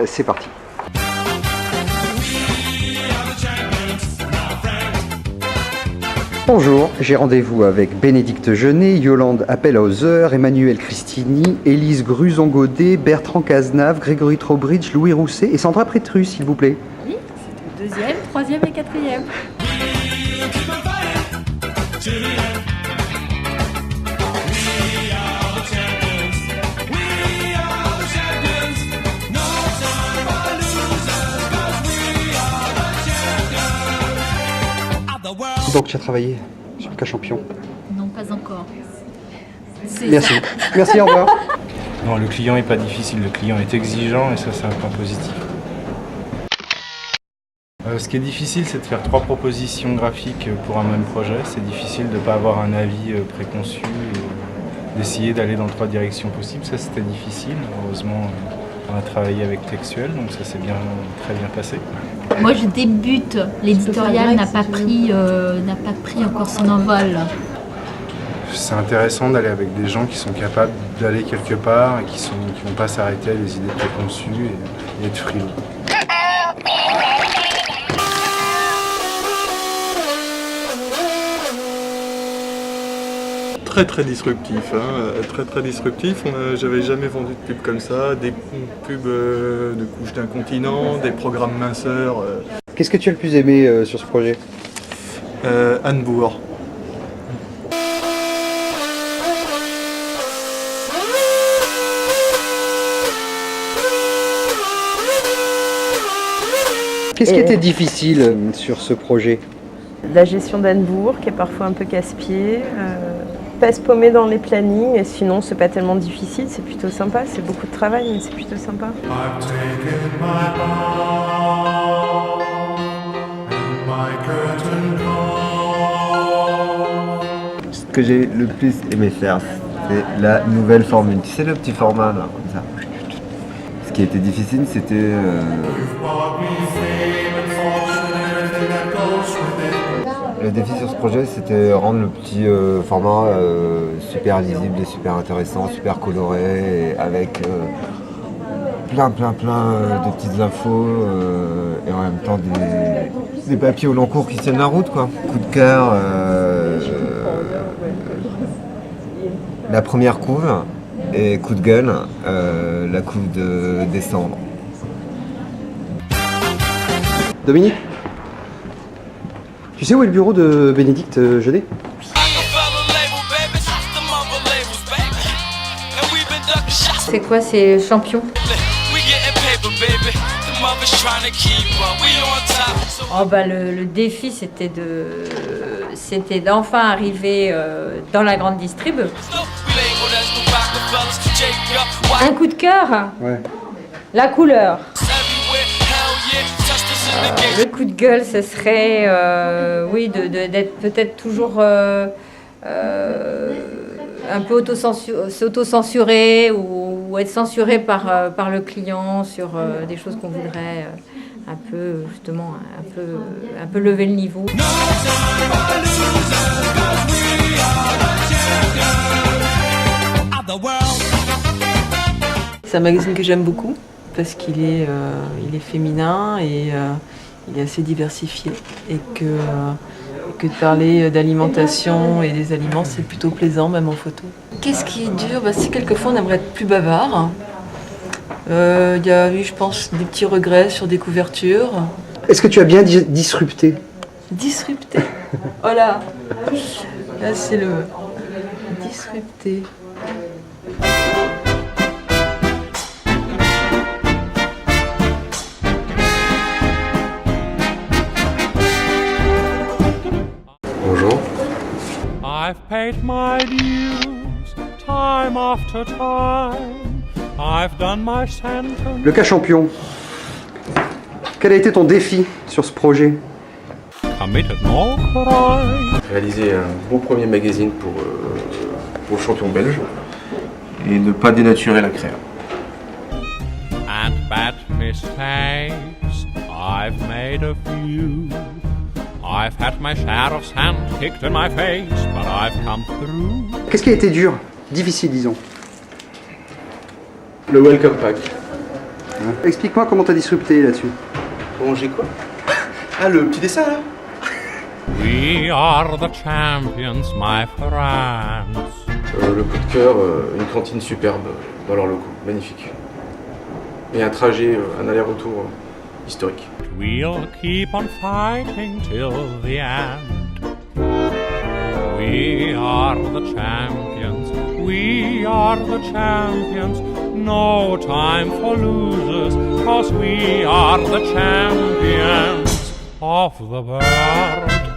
c'est parti. Bonjour, j'ai rendez-vous avec Bénédicte Jeunet, Yolande Appel-Hauser, Emmanuel Cristini, Élise Gruson-Godet, Bertrand Cazenave, Grégory Trowbridge, Louis Rousset et Sandra Prétrus, s'il vous plaît. Oui, c'était le 2e, 3e et 4e. Donc tu as travaillé sur le cas champion. Non, pas encore. Merci. Merci, au revoir. Non, le client n'est pas difficile, le client est exigeant et ça c'est un point positif. Ce qui est difficile, c'est de faire 3 propositions graphiques pour un même projet. C'est difficile de ne pas avoir un avis préconçu et d'essayer d'aller dans 3 directions possibles. Ça c'était difficile. Heureusement, on a travaillé avec Textuel, donc ça s'est très bien passé. Moi je débute, l'éditorial n'a pas pris encore son envol. C'est intéressant d'aller avec des gens qui sont capables d'aller quelque part et qui vont pas s'arrêter à des idées préconçues et être frileux. Très disruptif, hein. Très disruptif. J'avais jamais vendu de pubs comme ça, des pubs de couches d'un continent, des programmes minceurs. Qu'est-ce que tu as le plus aimé sur ce projet? Anne Bourg. Qu'est-ce qui était difficile sur ce projet? La gestion d'Anne Bourg, qui est parfois un peu casse-pied. Pas se paumer dans les plannings, et sinon c'est pas tellement difficile, c'est plutôt sympa, c'est beaucoup de travail mais c'est plutôt sympa. Ce que j'ai le plus aimé faire, c'est la nouvelle formule. Tu sais, le petit format là, comme ça. Ce qui était difficile, c'était le défi sur ce projet, c'était rendre le petit format super lisible et super intéressant, super coloré, et avec plein de petites infos et en même temps des papiers au long cours qui tiennent la route, quoi. Coup de cœur, la première couve, et coup de gueule, la couve de décembre. Dominique, tu sais où est le bureau de Bénédicte Jeunet? C'est quoi, c'est champion? Oh bah le défi c'était d'enfin arriver dans la grande distrib. Un coup de cœur, Ouais. la couleur. Le coup de gueule, ce serait d'être peut-être toujours un peu s'auto-censurer ou être censuré par le client sur des choses qu'on voudrait un peu justement un peu lever le niveau. C'est un magazine que j'aime beaucoup parce qu'il est féminin et il est assez diversifié et que de parler d'alimentation et des aliments, c'est plutôt plaisant, même en photo. Qu'est-ce qui est dur? C'est quelquefois on aimerait être plus bavard. Il y a eu, je pense, des petits regrets sur des couvertures. Est-ce que tu as bien disrupté? Disrupté. Voilà. Là, c'est le disrupté. Bonjour. I've paid my dues time after time. I've done my sentence. Le cas champion. Quel a été ton défi sur ce projet? Committed no crime. Réaliser un beau premier magazine pour le champion belge et ne pas dénaturer la créa. And bad mistakes, I've made a few. I've had my share of sand kicked in my face, but I've come through. Qu'est-ce qui a été dur? Difficile, disons. Le Welcome Pack. Explique-moi comment t'as disrupté là-dessus. Comment j'ai quoi? Ah, le petit dessin là? We are the champions, my friends. Le coup de cœur, une cantine superbe dans leurs locaux, magnifique. Et un trajet, un aller-retour historique. We'll keep on fighting till the end. We are the champions, we are the champions. No time for losers, 'cause we are the champions of the world.